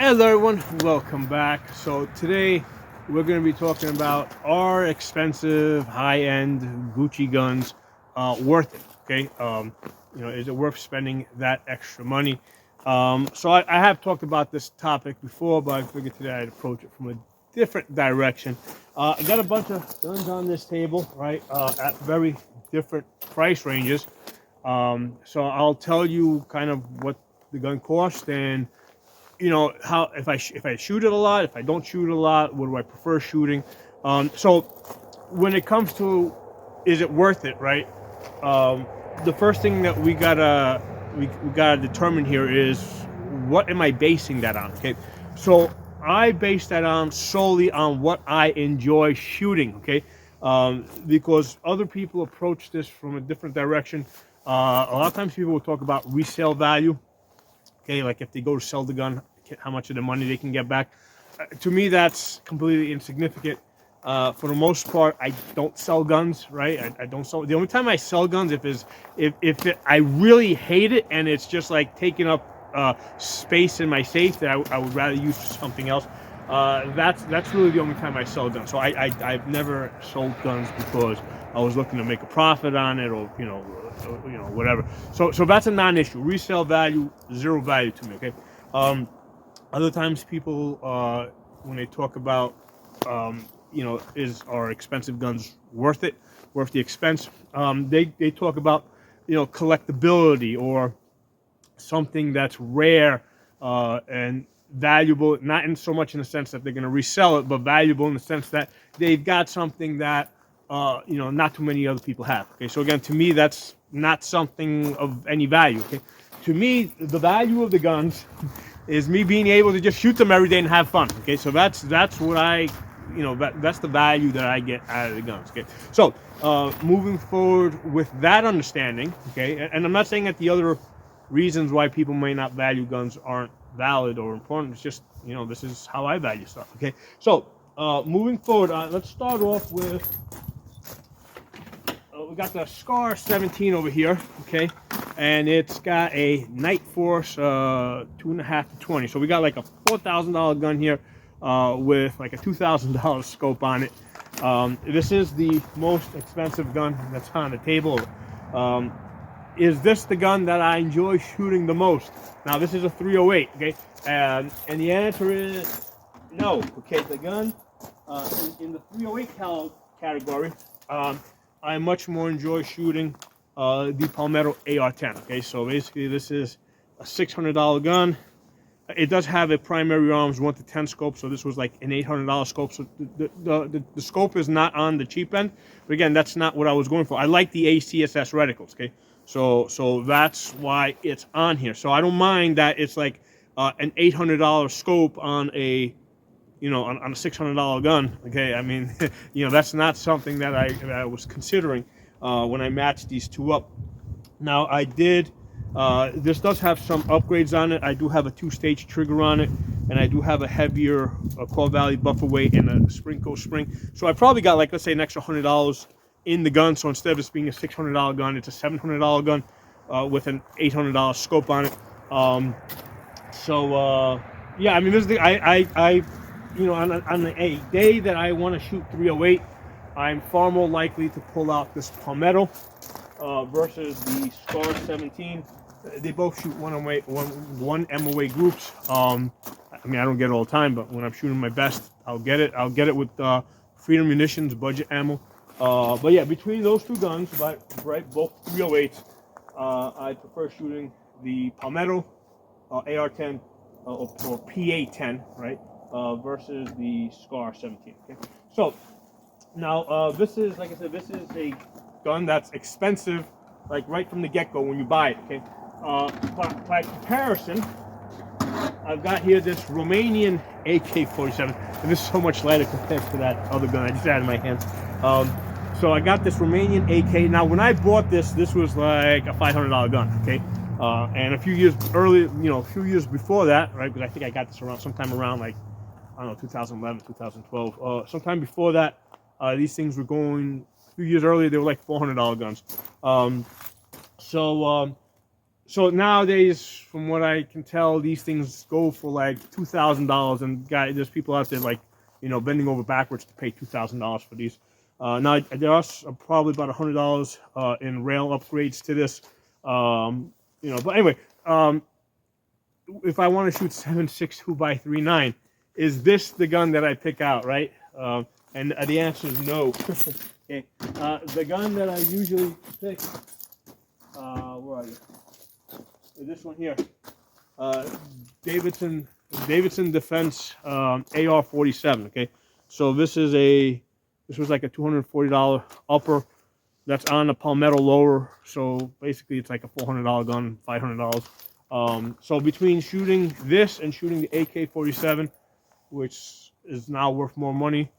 Hello everyone, welcome back. So today we're going to be talking about are expensive high-end Gucci guns worth it? Okay, is it worth spending that extra money? So I have talked about this topic before, but I figured today I'd approach it from a different direction. I got a bunch of guns on this table, right, at very different price ranges. So I'll tell you kind of what the gun cost and how if I shoot it a lot, if I don't shoot it a lot, what do I prefer shooting? So when it comes to is it worth it, right? Um, the first thing that we gotta determine here is what am I basing that on? Okay, so I base that on solely on what I enjoy shooting. Okay, because other people approach this from a different direction. A lot of times people will talk about resale value. Okay, like if they go to sell the gun, how much of the money they can get back. To me, that's completely insignificant. For the most part, I don't sell guns, right? I don't sell. The only time I sell guns I really hate it and it's just like taking up space in my safe that I would rather use for something else. That's really the only time I sell guns. So I've never sold guns because I was looking to make a profit on it, or whatever. So that's a non-issue. Resale value, zero value to me. Okay. Other times people when they talk about is our expensive guns worth it, worth the expense? They talk about collectability or something that's rare and valuable, not in so much in the sense that they're going to resell it, but valuable in the sense that they've got something that not too many other people have. Okay, so again, to me, that's not something of any value. Okay, to me, the value of the guns is me being able to just shoot them every day and have fun. Okay, so that's what that's the value that I get out of the guns. Okay, so moving forward with that understanding. Okay, and I'm not saying that the other reasons why people may not value guns aren't valid or important. It's just this is how I value stuff. Okay, so moving forward, let's start off with we got the Scar 17 over here. Okay, and it's got a Night Force 2.5 to 20. So we got like a $4,000 gun here with like a $2,000 scope on it. This is the most expensive gun that's on the table. Is this the gun that I enjoy shooting the most? Now this is a 308, okay, and the answer is no. Okay, the gun in the 308 category, I much more enjoy shooting the Palmetto AR-10. Okay, so basically this is a $600 gun. It does have a primary arms 1 to 10 scope, so this was like an $800 scope. So the scope is not on the cheap end, but again, that's not what I was going for. I like the ACSS reticles. Okay, so that's why it's on here. So I don't mind that it's like an $800 scope on a on a $600 gun. Okay, I mean that's not something that I was considering when I matched these two up. Now I did. This does have some upgrades on it. I do have a 2-stage trigger on it, and I do have a heavier Call Valley buffer weight and a spring coast spring. So I probably got like, let's say, an extra $100 in the gun. So instead of this being a $600 gun, it's a $700 gun with an $800 scope on it. Yeah, I mean, this is the I on a day that I want to shoot 308, I'm far more likely to pull out this Palmetto versus the Scar 17. They both shoot one MOA groups. I mean, I don't get it all the time, but when I'm shooting my best, I'll get it. I'll get it with Freedom Munitions budget ammo. But yeah, between those two guns, right, both 308s, I prefer shooting the Palmetto AR-10 or PA-10, right, versus the Scar 17. Okay, so now this is, like I said, this is a gun that's expensive, like right from the get-go when you buy it. Okay, by comparison, I've got here this Romanian AK-47, and this is so much lighter compared to that other gun I just had in my hands. So I got this Romanian AK. Now, when I bought this was like a $500 gun. Okay, and a few years earlier, a few years before that, right? Because I think I got this sometime around like, I don't know, 2011, 2012. Sometime before that, these things were going. A few years earlier, they were like $400 guns. So nowadays, from what I can tell, these things go for like $2,000, and there's people out there like, bending over backwards to pay $2,000 for these. Now there are probably about $100 in rail upgrades to this. But anyway, if I want to shoot 7.62 by 3.9, is this the gun that I pick out, right? And the answer is no. Okay. The gun that I usually pick, where are you? This one here, Davidson Defense AR-47. Okay, so this was like a $240 upper that's on a palmetto lower. So basically, it's like a $400 gun, $500. So between shooting this and shooting the AK-47, which is now worth more money,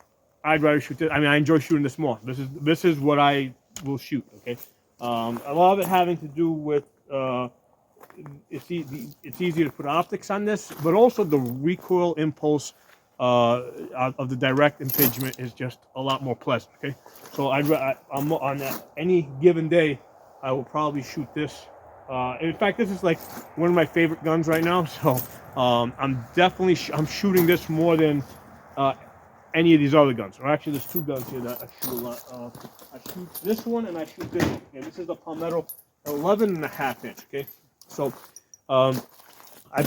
I'd rather shoot this. I mean, I enjoy shooting this more. This is what I will shoot. Okay, a lot of it having to do with it's easy to put optics on this, but also the recoil impulse of the direct impingement is just a lot more pleasant. Okay, so I'm on any given day, I will probably shoot this. In fact, this is like one of my favorite guns right now. So I'm definitely I'm shooting this more than any of these other guns. Or actually, there's two guns here that I shoot a lot. I shoot this one and I shoot this one. Okay, this is the Palmetto 11.5 inch. Okay. So I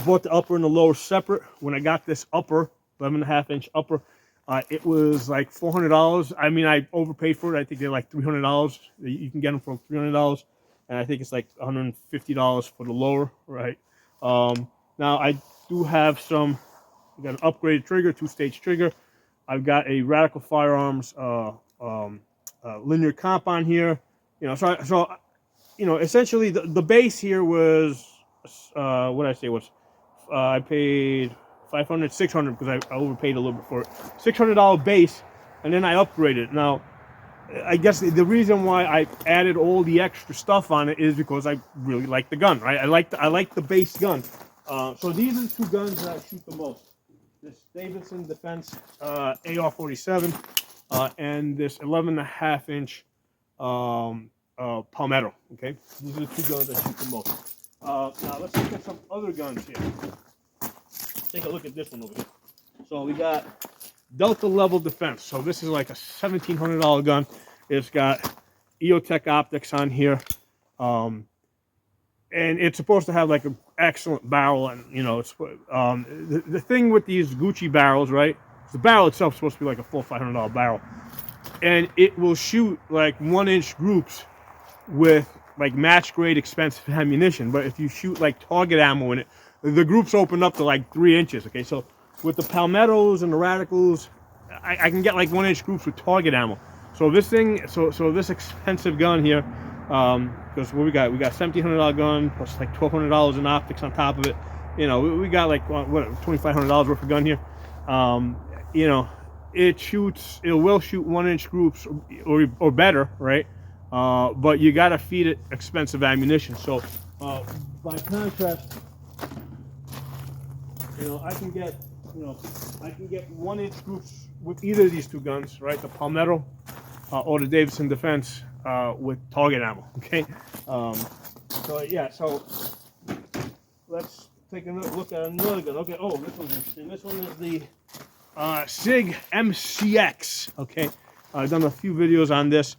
bought the upper and the lower separate. When I got this upper, 11.5 inch upper, it was like $400. I mean, I overpaid for it. I think they're like $300. You can get them for $300, and I think it's like $150 for the lower, right? Now I do have I got an upgraded trigger, 2-stage trigger. I've got a Radical Firearms linear comp on here. Essentially the base here was, what did I say was, I paid $500, $600 because I overpaid a little bit for it. $600 base, and then I upgraded. Now, I guess the reason why I added all the extra stuff on it is because I really like the gun, right? I like the base gun. So these are the two guns that I shoot the most. This Davidson Defense AR-47 and this 11.5 inch Palmetto. Okay, these are the two guns I shoot the most. Now let's look at some other guns here. Take a look at this one over here. So we got Delta Level Defense. So this is like a $1,700 gun. It's got EOTech optics on here, and it's supposed to have like an excellent barrel. And it's the thing with these Gucci barrels, right? The barrel itself is supposed to be like a $400-$500 barrel, and it will shoot like 1-inch groups with like match grade expensive ammunition. But if you shoot like target ammo in it, the groups open up to like 3 inches. Okay, so with the Palmettos and the Radicals, I can get like 1-inch groups with target ammo. So this thing, so this expensive gun here, because what we got $1,700 gun plus like $1,200 in optics on top of it. We got like what $2,500 worth of gun here. It will shoot 1-inch groups or better, right? But you got to feed it expensive ammunition. So by contrast, I can get 1-inch groups with either of these two guns, right? The Palmetto or the Davidson Defense with target ammo. Okay. So let's take a look at another gun. Okay. Oh, this one's interesting. This one is the SIG MCX. Okay. I've done a few videos on this.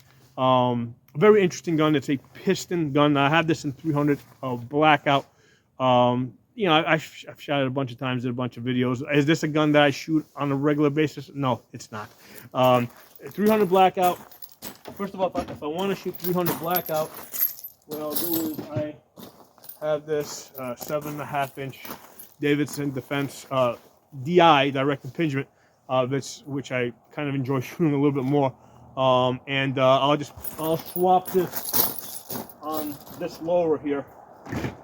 Very interesting gun. It's a piston gun. I have this in 300 blackout. I've shot it a bunch of times, did a bunch of videos. Is this a gun that I shoot on a regular basis? No, it's not. 300 blackout. First of all, if I want to shoot 300 blackout, what I'll do is I have this 7.5 inch Davidson Defense DI, direct impingement, which I kind of enjoy shooting a little bit more. I'll swap this on this lower here.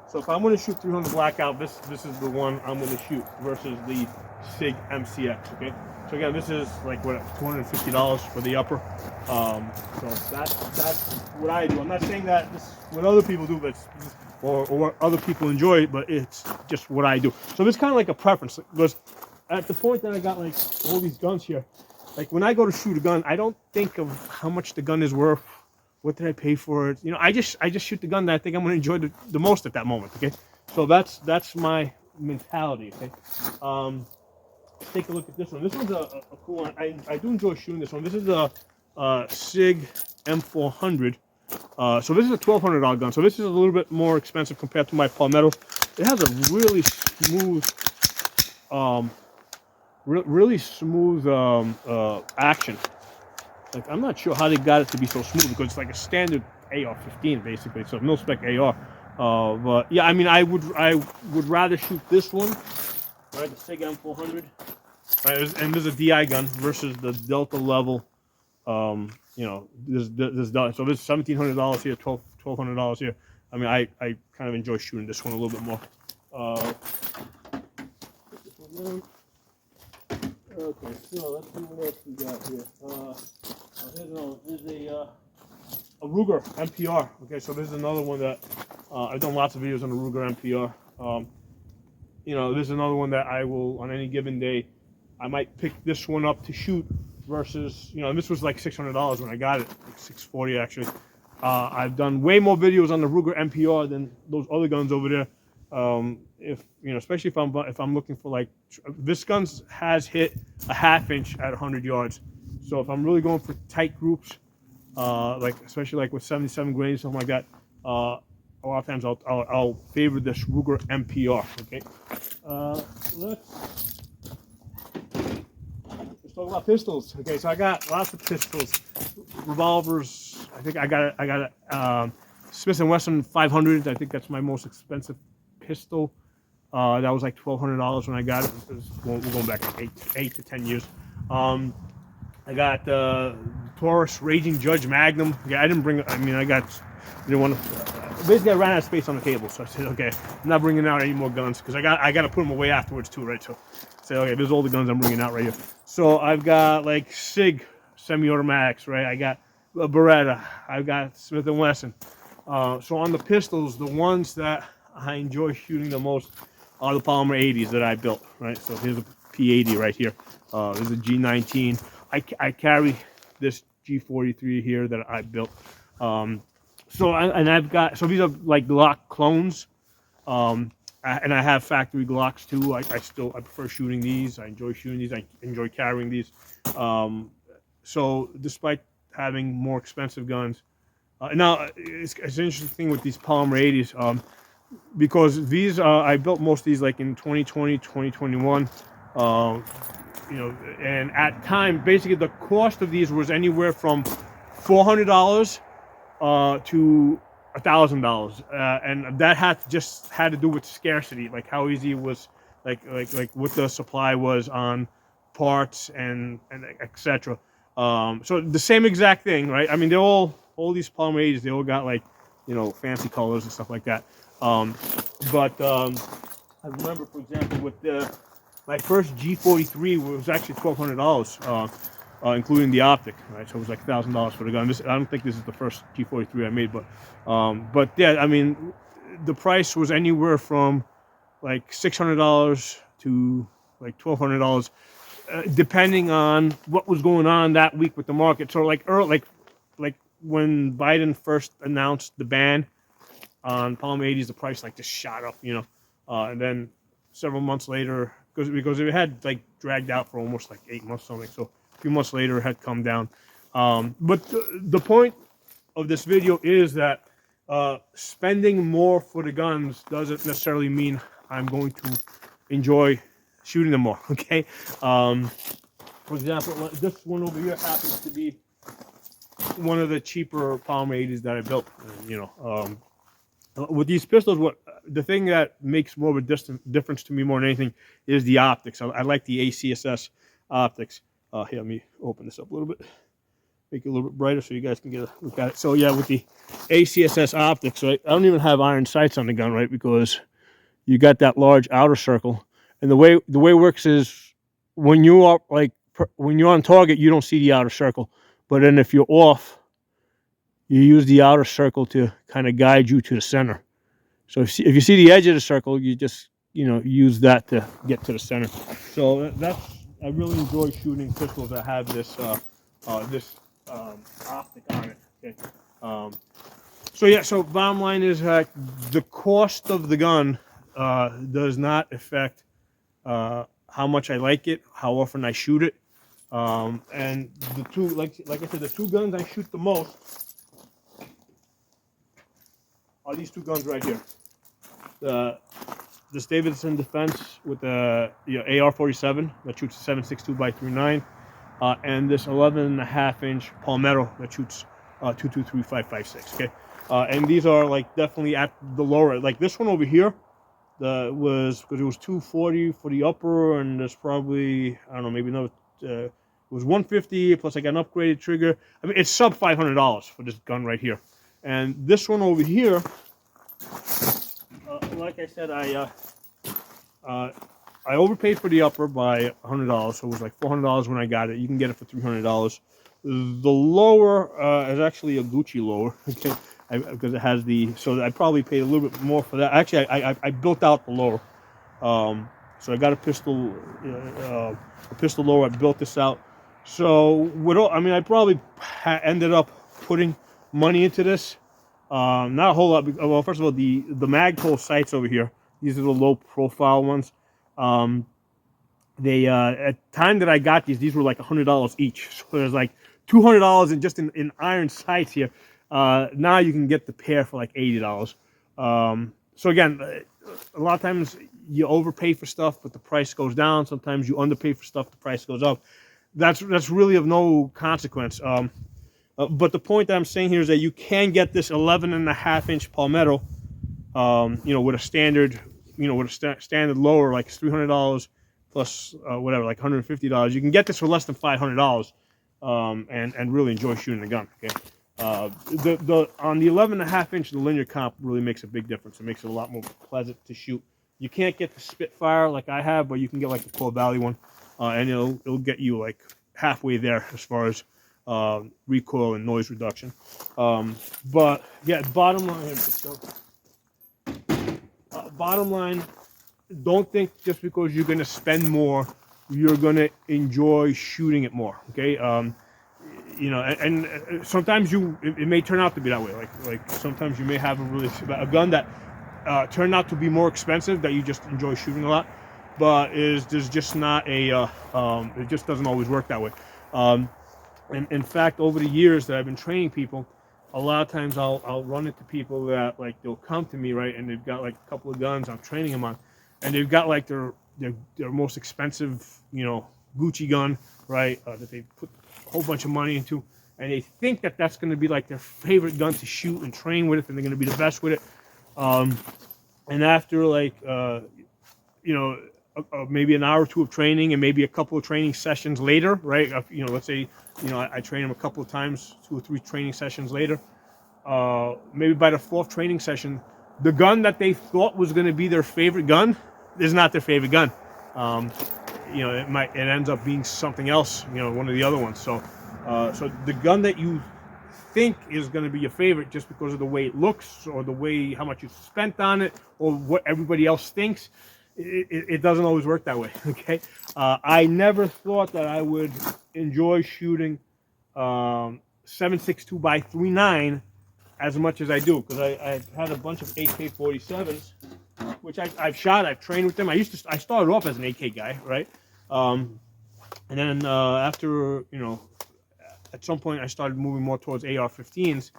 So if I'm going to shoot 300 blackout, this is the one I'm going to shoot versus the SIG MCX. Okay. So again, this is like what, $250 for the upper. So that's what I do. I'm not saying that this is what other people do, but or what other people enjoy, but it's just what I do. So this is kind of like a preference, because at the point that I got like all these guns here, like when I go to shoot a gun, I don't think of how much the gun is worth what did I pay for it? You know, I just shoot the gun that I think I'm going to enjoy the most at that moment. Okay, so that's my mentality. Okay, let's take a look at this one. This one's a cool one. I do enjoy shooting this one. This is a Sig M400. So this is a $1,200 gun. So this is a little bit more expensive compared to my Palmetto. It has a really smooth, really smooth action. Like, I'm not sure how they got it to be so smooth because it's like a standard AR-15 basically. So no spec AR. But yeah, I mean, I would rather shoot this one, right? The Sig M400, right? And there's a DI gun versus the Delta level. You know, this so this is $1,700 here, $1,200 here. I mean, I kind of enjoy shooting this one a little bit more. Put this one down. Okay, so let's see what else we got here. Here's a Ruger MPR. Okay, so this is another one that I've done lots of videos on the Ruger MPR. You know, this is another one that I will, on any given day, I might pick this one up to shoot versus, you know, and this was like $600 when I got it, like $640 actually. I've done way more videos on the Ruger MPR than those other guns over there. If you know, especially if I'm looking for, like, this gun has hit a half-inch at 100 yards. So if I'm really going for tight groups, like especially like with 77 grains, something like that, a lot of times I'll favor this Ruger MPR. Okay, let's talk about pistols. Okay, so I got lots of pistols, revolvers. I think I got a Smith & Wesson 500. I think that's my most expensive pistol. That was like $1,200 when I got it. We're going back like 8 to 10 years. I got Taurus Raging Judge Magnum. Yeah, I didn't bring. I mean, didn't want to. Basically, I ran out of space on the table, so I said, okay, I'm not bringing out any more guns because I got to put them away afterwards too, right? So, okay, there's all the guns I'm bringing out right here. So I've got like Sig semi-automatics, right? I got a Beretta. I've got Smith & Wesson. So on the pistols, the ones that I enjoy shooting the most are the Polymer 80s that I built, right? So here's a P80 right here. There's a G19. I carry this G43 here that I built. So these are like Glock clones. And I have factory Glocks too. I prefer shooting these. I enjoy shooting these. I enjoy carrying these. So despite having more expensive guns, now it's an interesting thing with these Polymer 80s. Because these I built most of these like in 2020, 2021, you know, and at time basically the cost of these was anywhere from $400 to $1,000, and that had to do with scarcity, like how easy it was, like what the supply was on parts and etc. So the same exact thing, right? I mean, they're all these Polymer 80s, they all got, like, you know, fancy colors and stuff like that. But I remember, for example, with my first G43 was actually $1,200, including the optic, right? So it was like $1,000 for the gun. I don't think this is the first G43 I made, but yeah, I mean, the price was anywhere from like $600 to like $1,200, depending on what was going on that week with the market. So like when Biden first announced the ban on Polymer 80s, the price like just shot up, you know, and then several months later, because it had like dragged out for almost like 8 months or something. So a few months later, it had come down. But the point of this video is that spending more for the guns doesn't necessarily mean I'm going to enjoy shooting them more. Okay. For example, this one over here happens to be one of the cheaper Polymer 80s that I built. You know, with these pistols, the thing that makes more of a difference to me more than anything is the optics. I like the ACSS optics. Here, let me open this up a little bit, make it a little bit brighter so you guys can get a look at it. So yeah, with the ACSS optics, right? I don't even have iron sights on the gun, right? Because you got that large outer circle, and the way it works is when you are when you're on target, you don't see the outer circle, but then if you're off, you use the outer circle to kind of guide you to the center. So if you see the edge of the circle, you just, you know, use that to get to the center. So I really enjoy shooting pistols that have this optic on it. Okay. So yeah, so bottom line is that the cost of the gun does not affect how much I like it, how often I shoot it, and the two, like I said, the two guns I shoot the most are these two guns right here. This Davidson Defense with the AR-47 that shoots 7.62 by 3.9, and this 11.5-inch Palmetto that shoots 223.556. Okay, and these are like definitely at the lower. Like this one over here, was because it was 240 for the upper, and there's probably, I don't know, maybe another. It was 150 plus I got an upgraded trigger. I mean, it's sub $500 for this gun right here, and this one over here. Like I said, I overpaid for the upper by $100, so it was like $400 when I got it. You can get it for $300. The lower is actually a Gucci lower, okay, because it has the. So I probably paid a little bit more for that. Actually, I built out the lower, so I got a pistol lower. I built this out. So I mean, I probably ended up putting money into this. Not a whole lot. Well, first of all, the Magpul sights over here. These are the low profile ones. They at the time that I got these were like $100 each. So there's like $200 in iron sights here. Now you can get the pair for like $80. So again, a lot of times you overpay for stuff, but the price goes down. Sometimes you underpay for stuff, the price goes up. That's really of no consequence. But the point that I'm saying here is that you can get this 11.5-inch Palmetto, with a standard, standard lower, like $300 plus whatever, like $150. You can get this for less than $500, and really enjoy shooting the gun. Okay, on the 11.5-inch, the linear comp really makes a big difference. It makes it a lot more pleasant to shoot. You can't get the Spitfire like I have, but you can get like the Pearl Valley one, and it'll get you like halfway there as far as recoil and noise reduction. But yeah, bottom line, don't think just because you're going to spend more, you're going to enjoy shooting it more. Okay, and sometimes it may turn out to be that way. Like sometimes you may have a gun that turned out to be more expensive that you just enjoy shooting a lot, but there's just not it just doesn't always work that way. And in fact, over the years that I've been training people, a lot of times I'll run into people that like they'll come to me, right, and they've got like a couple of guns I'm training them on, and they've got like their most expensive Gucci gun, right, that they put a whole bunch of money into, and they think that that's going to be like their favorite gun to shoot and train with, and they're going to be the best with it. And after like maybe an hour or two of training and maybe a couple of training sessions later, right? Let's say, I train them a couple of times, 2 or 3 training sessions later. Maybe by the 4th training session, the gun that they thought was going to be their favorite gun is not their favorite gun. It ends up being something else, one of the other ones. So the gun that you think is going to be your favorite just because of the way it looks or the way how much you spent on it or what everybody else thinks, it doesn't always work that way. Okay, I never thought that I would enjoy shooting 7.62 by 3.9 as much as I do, because I had a bunch of AK-47s, which I've shot. I've trained with them. I started off as an AK guy, right? And then after at some point I started moving more towards AR-15s,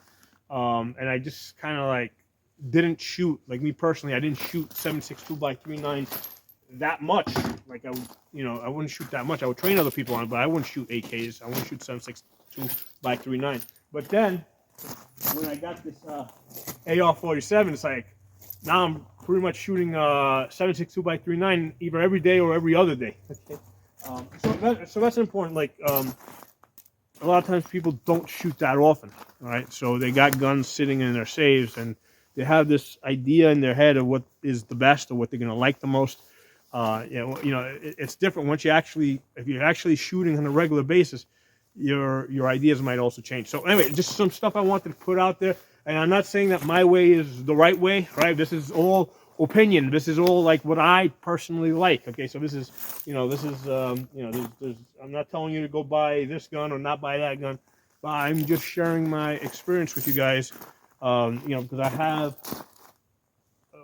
and I just kind of like didn't shoot, like me personally, I didn't shoot 7.62 by 3.9 that much. Like I wouldn't shoot that much. I would train other people on it, but I wouldn't shoot AKs. I wouldn't shoot 7.62 by 3.9. But then when I got this AR-47, it's like now I'm pretty much shooting 7.62 by 3.9 either every day or every other day. So that's important. Like a lot of times people don't shoot that often, right? So they got guns sitting in their safes, and they have this idea in their head of what is the best or what they're gonna like the most. It's different once if you're actually shooting on a regular basis, your ideas might also change. So anyway, just some stuff I wanted to put out there, and I'm not saying that my way is the right way, right? This is all opinion. This is all like what I personally like. Okay, so this is, I'm not telling you to go buy this gun or not buy that gun. but I'm just sharing my experience with you guys. Because I have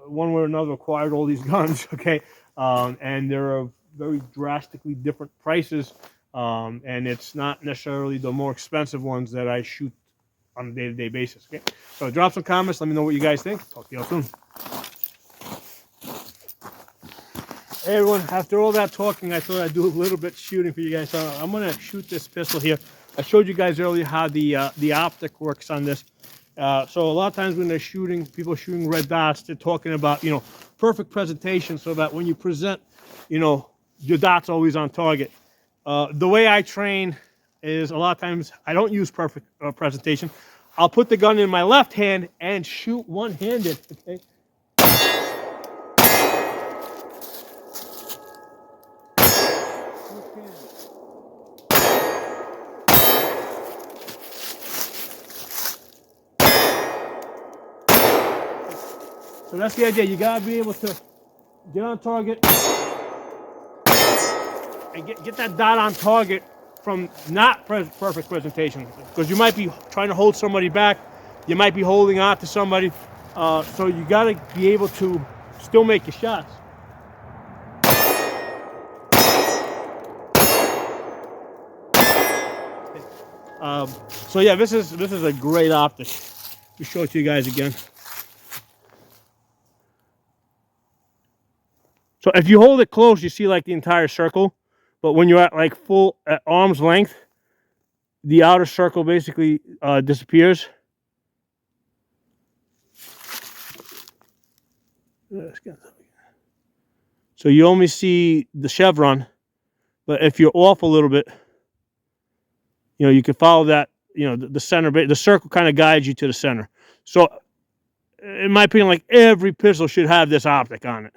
one way or another acquired all these guns, okay, and they're very drastically different prices, and it's not necessarily the more expensive ones that I shoot on a day-to-day basis. Okay, so drop some comments. Let me know what you guys think. Talk to y'all soon. Hey everyone, after all that talking, I thought I'd do a little bit shooting for you guys. So I'm gonna shoot this pistol here. I showed you guys earlier how the optic works on this. So a lot of times when they're shooting, people shooting red dots, they're talking about, perfect presentation so that when you present, your dot's always on target. The way I train is a lot of times I don't use perfect presentation. I'll put the gun in my left hand and shoot one-handed, okay? So that's the idea. You gotta be able to get on target and get that dot on target from not perfect presentation, because you might be trying to hold somebody back, you might be holding on to somebody, so you gotta be able to still make your shots. So yeah, this is a great optic. Let me show it to you guys again. So if you hold it close, you see like the entire circle, but when you're at like full at arm's length, the outer circle basically disappears. So you only see the chevron, but if you're off a little bit, you can follow that, the center, the circle kind of guides you to the center. So in my opinion, like every pistol should have this optic on it.